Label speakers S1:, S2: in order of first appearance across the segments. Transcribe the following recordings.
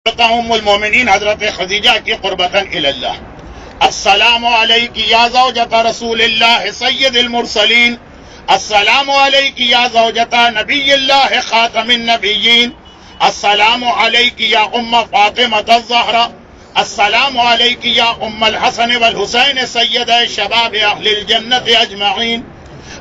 S1: ام المومنین حضرت خدیجہ کی قربتاً اللہ. السلام علیک یا زوجۃ رسول اللہ سید المرسلین. السلام علیک یا زوجۃ نبی اللہ خاتم النبیین. السلام علیک یا ام فاطمۃ الزہرا. السلام علیک یا ام الحسن والحسین سید شباب اہل الجنت اجمعین.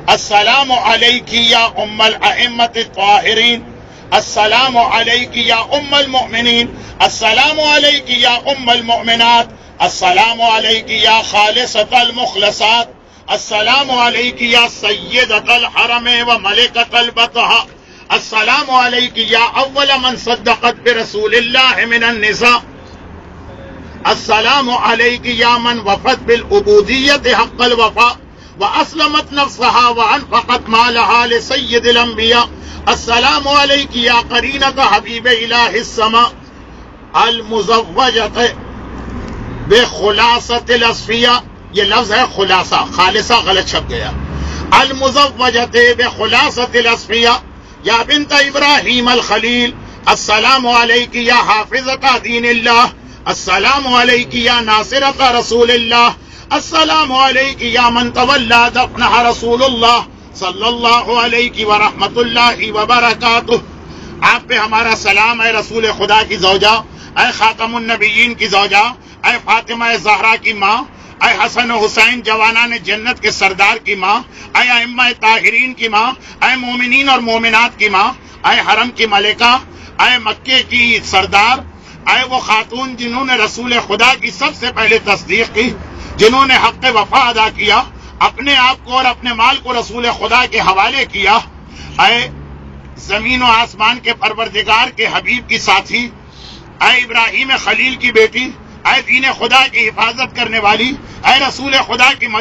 S1: السلام علیک یا ام الائمۃ الطاہرین. السلام علیک یا ام المؤمنین. السلام علیک یا ام المؤمنات. السلام علیک یا خالصۃ المخلصات. السلام علیک یا سیدۃ الحرم و ملکۃ البطحاء. السلام علیک یا اول من صدقت برسول اللہ من النساء. السلام علیک یا من وفت بالعبودیت حق الوفاء واسلمت نفسها وانفقت مالها لسید الانبیاء. السلام علیک یا قرینۃ حبیب الہ السماء المزوجۃ بخلاصۃ الاصفیاء. یہ لفظ ہے خلاصہ، خالصہ غلط چھپ گیا. المزوجۃ بخلاصۃ الاصفیاء یا بنت ابراہیم الخلیل. السلام علیک یا حافظۃ دین اللہ. السلام علیک یا ناصرۃ رسول اللہ. السلام علیک یا من تولی دفنہ رسول اللہ صلی اللہ علیہ ورحمۃ اللہ وبرکاتہ. آپ پہ ہمارا سلام اے رسول خدا کی زوجہ، اے خاتم النبیین کی زوجہ، اے فاطمہ زہرا کی ماں، اے حسن و حسین جوانان جنت کے سردار کی ماں، اے ائمہ طاہرین کی ماں، اے مومنین اور مومنات کی ماں، اے حرم کی ملکہ، اے مکے کی سردار، اے وہ خاتون جنہوں نے رسول خدا کی سب سے پہلے تصدیق کی، جنہوں نے حق وفا ادا کیا، اپنے آپ کو اور اپنے مال کو رسول خدا کے حوالے کیا. اے زمین و آسمان کے پروردگار کے حبیب کی ساتھی، اے ابراہیم خلیل کی بیٹی، اے دین خدا کی حفاظت کرنے والی، اے رسول خدا کی مدد